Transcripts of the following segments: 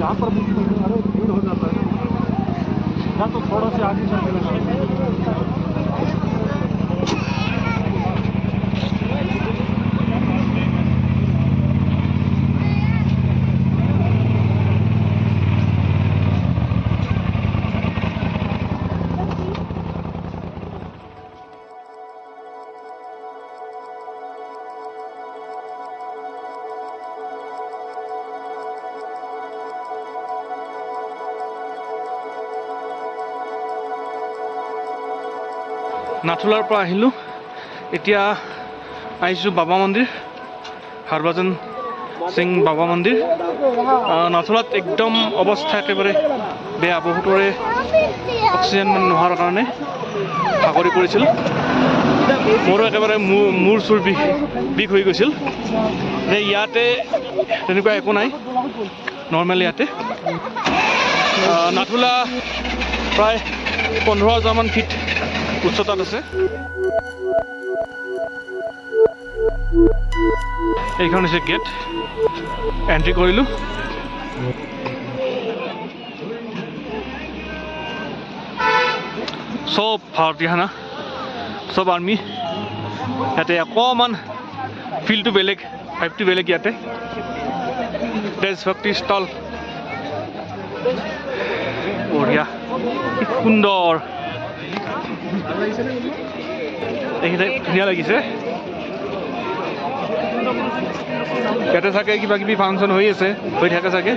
जहाँ पर भीड़ हो जाता है या तो थोड़ा से आगे चल के নাথুলাৰ পৰা আহিলোঁ এতিয়া আহিছোঁ বাবা মন্দিৰ হৰভজন সিং বাবা মন্দিৰ নাথুলাত একদম অৱস্থা একেবাৰে বেয়া বহুতৰে অক্সিজেন নোহোৱাৰ কাৰণে ভাগৰি পৰিছিল মোৰো একেবাৰে মূৰ চুৰ বিষ হৈ গৈছিল ইয়াতে তেনেকুৱা একো নাই নৰ্মেল ইয়াতে নাথুলা প্ৰায় 15,000 মান ফিট উচ্চতাত আছে এইখন হৈছে গেট এন্ট্ৰি কৰিলোঁ সব ভাৰতীয় সেনা সব আৰ্মি ইয়াতে অকণমান ফিল্ডটো বেলেগ ভাইবটো বেলেগ ইয়াতে দেশভক্তি স্থল বঢ়িয়া কি সুন্দৰ এইখিনি ধুনীয়া লাগিছে ইয়াতে চাগে কিবা কিবি ফাংচন হৈ থাকে চাগে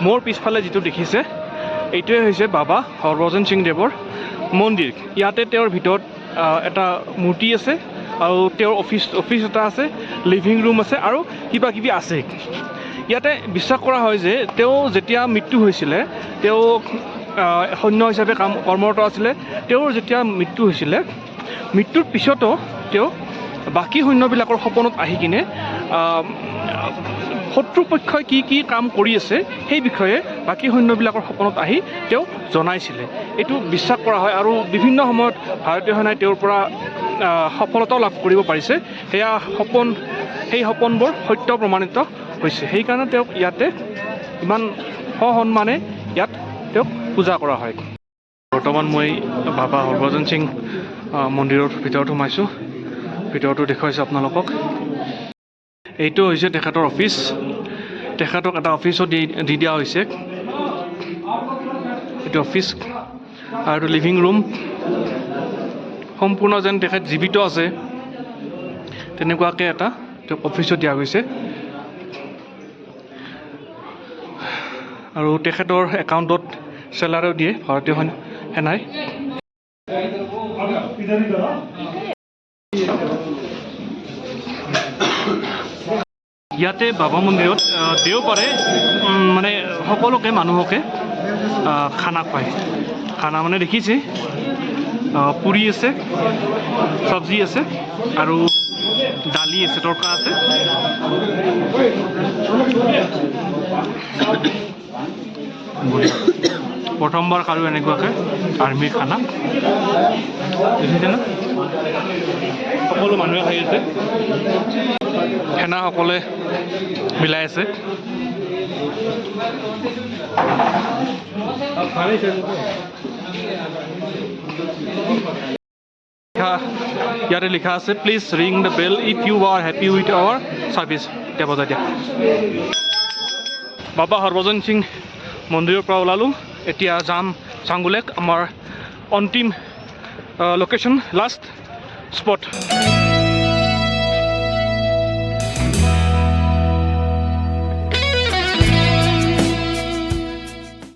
মোৰ পিছফালে যিটো দেখিছে এইটোৱে হৈছে বাবা হৰভজন সিং দেৱৰ মন্দিৰ ইয়াতে তেওঁৰ ভিতৰত এটা মূৰ্তি আছে আৰু তেওঁৰ অফিচ এটা আছে লিভিং ৰুম আছে আৰু কিবা কিবি আছে ইয়াতে বিশ্বাস কৰা হয় যে তেওঁ যেতিয়া মৃত্যু হৈছিলে তেওঁ সৈন্য হিচাপে কৰ্মৰত আছিলে তেওঁৰ যেতিয়া মৃত্যু হৈছিলে মৃত্যুৰ পিছতো তেওঁ বাকী সৈন্যবিলাকৰ সপোনত আহি কিনে শত্ৰুপক্ষই কি কাম কৰি আছে সেই বিষয়ে বাকী সৈন্যবিলাকৰ সপোনত আহি তেওঁ জনাইছিলে এইটো বিশ্বাস কৰা হয় আৰু বিভিন্ন সময়ত ভাৰতীয় সেনাই তেওঁৰ পৰা সফলতাও লাভ কৰিব পাৰিছে সেয়া সেই সপোনবোৰ সত্য প্ৰমাণিত হৈছে সেইকাৰণে তেওঁক ইয়াতে ইমান সন্মানে ইয়াত তেওঁক পূজা কৰা হয় বৰ্তমান মই বাবা হৰভজন সিং মন্দিৰৰ ভিতৰত সোমাইছোঁ ভিতৰতো দেখুৱাইছোঁ আপোনালোকক এইটো হৈছে তেখেতৰ অফিচ তেখেতক এটা অফিচো দি দিয়া হৈছে এইটো অফিচ আৰু লিভিং ৰুম সম্পূৰ্ণ যেন তেখেত জীৱিত আছে তেনেকুৱাকৈ এটা তেওঁক অফিচো দিয়া গৈছে আৰু তেখেতৰ একাউণ্টত চেলাৰিও দিয়ে ভাৰতীয় সেনাই ইয়াতে বাবা মন্দিৰত দেওবাৰে মানে সকলোকে মানুহকে খানা খুৱায় খানা মানে দেখিছে পুৰি আছে চব্জি আছে আৰু দালি আছে তৰকা আছে প্ৰথমবাৰ কাৰো এনেকুৱাকৈ আৰ্মিৰ খানা দেখিছে না সকলো মানুহে খাই আছে সেনাসকলে মিলাই আছে ইয়াতে লিখা আছে please ring the bell if you are happy with our service এতিয়া বজাই দিয়া বাবা হৰভজন সিং মন্দিৰৰ পৰা ওলালোঁ এতিয়া যাম চাংগুলেক আমাৰ অন্তিম লোকেশ্যন লাষ্ট স্পট